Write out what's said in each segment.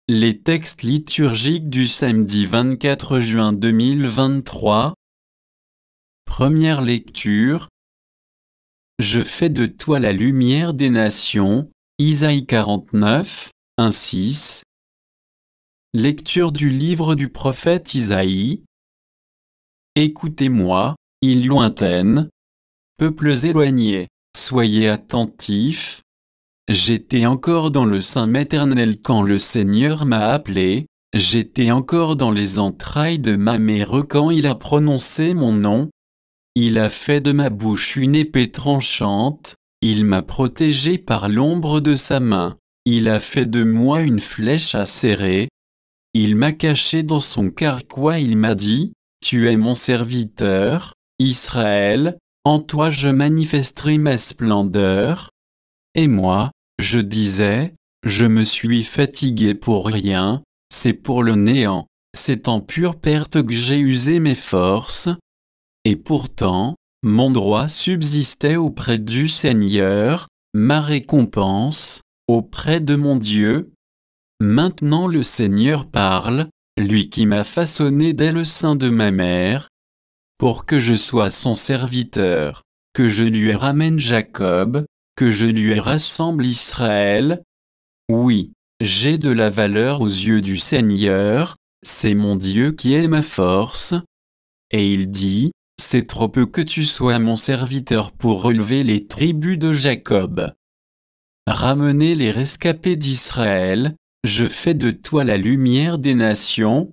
Les textes liturgiques du samedi 24 juin 2023. Première lecture. Je fais de toi la lumière des nations, Isaïe 49, 1-6. Lecture du livre du prophète Isaïe. Écoutez-moi, îles lointaines, peuples éloignés, soyez attentifs. J'étais encore dans le sein maternel quand le Seigneur m'a appelé, j'étais encore dans les entrailles de ma mère quand il a prononcé mon nom. Il a fait de ma bouche une épée tranchante, il m'a protégé par l'ombre de sa main, il a fait de moi une flèche acérée. Il m'a caché dans son carquois, il m'a dit, tu es mon serviteur, Israël, en toi je manifesterai ma splendeur. Et moi, je disais, je me suis fatigué pour rien, c'est pour le néant, c'est en pure perte que j'ai usé mes forces. Et pourtant, mon droit subsistait auprès du Seigneur, ma récompense, auprès de mon Dieu. Maintenant le Seigneur parle, lui qui m'a façonné dès le sein de ma mère, pour que je sois son serviteur, que je lui ramène Jacob, que je lui rassemble Israël. Oui, j'ai de la valeur aux yeux du Seigneur, c'est mon Dieu qui est ma force. Et il dit, c'est trop peu que tu sois mon serviteur pour relever les tribus de Jacob. Ramener les rescapés d'Israël, je fais de toi la lumière des nations,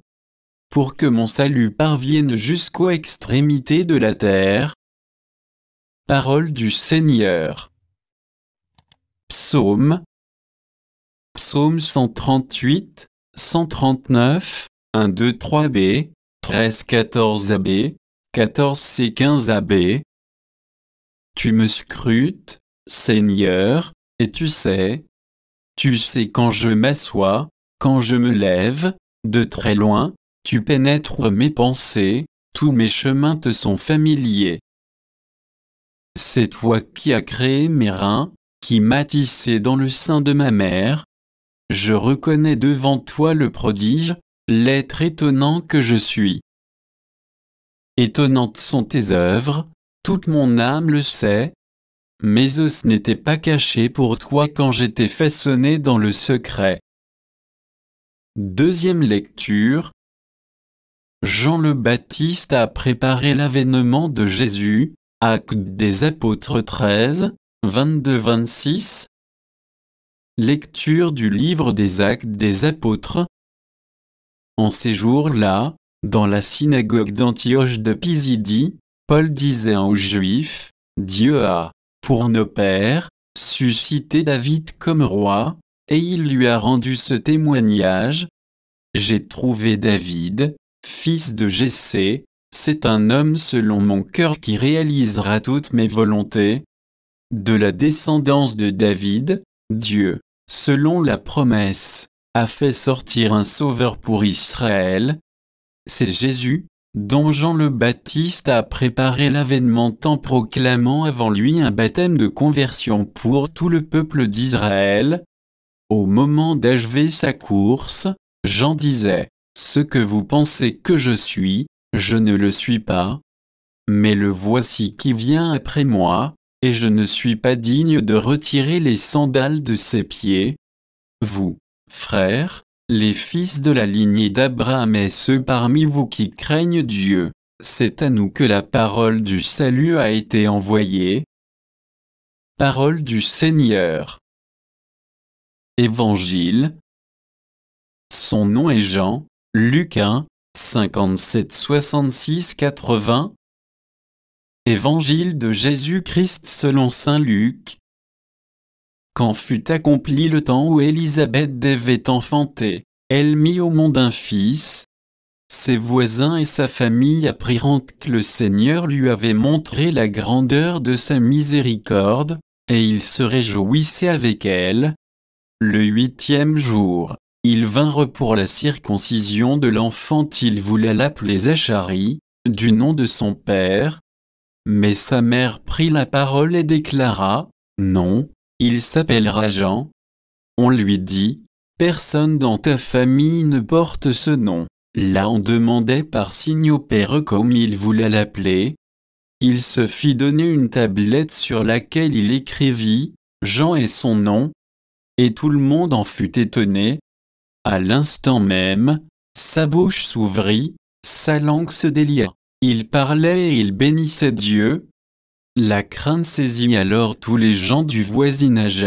pour que mon salut parvienne jusqu'aux extrémités de la terre. Parole du Seigneur. Psaume. Psaume 138, 139, 1, 2, 3b, 13, 14ab, 14c, 15ab. Tu me scrutes, Seigneur, et tu sais quand je m'assois, quand je me lève, de très loin, tu pénètres mes pensées, tous mes chemins te sont familiers. C'est toi qui as créé mes reins, qui m'as tissé dans le sein de ma mère. Je reconnais devant toi le prodige, l'être étonnant que je suis. Étonnantes sont tes œuvres, toute mon âme le sait. Mes os n'étaient pas cachés pour toi quand j'étais façonné dans le secret. Deuxième lecture. Jean le Baptiste a préparé l'avènement de Jésus, Actes des Apôtres 13, 22-26. Lecture du livre des Actes des Apôtres. En ces jours-là, dans la synagogue d'Antioche de Pisidie, Paul disait aux Juifs, Dieu a, pour nos pères, suscité David comme roi, et il lui a rendu ce témoignage. J'ai trouvé David, fils de Jessé, c'est un homme selon mon cœur qui réalisera toutes mes volontés. De la descendance de David, Dieu, selon la promesse, a fait sortir un sauveur pour Israël. C'est Jésus, dont Jean le Baptiste a préparé l'avènement en proclamant avant lui un baptême de conversion pour tout le peuple d'Israël. Au moment d'achever sa course, Jean disait, « Ce que vous pensez que je suis, je ne le suis pas. Mais le voici qui vient après moi, et je ne suis pas digne de retirer les sandales de ses pieds. Vous, frères, les fils de la lignée d'Abraham et ceux parmi vous qui craignent Dieu, c'est à nous que la parole du salut a été envoyée. » Parole du Seigneur. Évangile. Son nom est Jean, Luc 1, 57, 66, 80. Évangile de Jésus-Christ selon saint Luc. Quand fut accompli le temps où Élisabeth devait enfanter, elle mit au monde un fils. Ses voisins et sa famille apprirent que le Seigneur lui avait montré la grandeur de sa miséricorde, et ils se réjouissaient avec elle. Le 8e jour, ils vinrent pour la circoncision de l'enfant. Ils voulaient l'appeler Zacharie, du nom de son père. Mais sa mère prit la parole et déclara, « Non, il s'appellera Jean. » On lui dit, Personne dans ta famille ne porte ce nom. Là on demandait par signe au père comme il voulait l'appeler. Il se fit donner une tablette sur laquelle il écrivit « Jean et son nom », et tout le monde en fut étonné. À l'instant même, sa bouche s'ouvrit, sa langue se délia. Il parlait et il bénissait Dieu. La crainte saisit alors tous les gens du voisinage.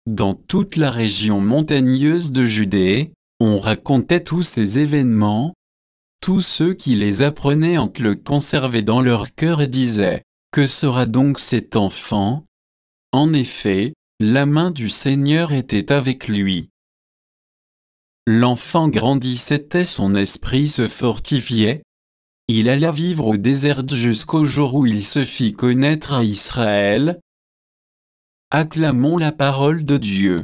Dans toute la région montagneuse de Judée, on racontait tous ces événements. Tous ceux qui les apprenaient en le conservaient dans leur cœur et disaient « Que sera donc cet enfant ?» En effet, la main du Seigneur était avec lui. L'enfant grandissait et son esprit se fortifiait. Il alla vivre au désert jusqu'au jour où il se fit connaître à Israël. Acclamons la parole de Dieu.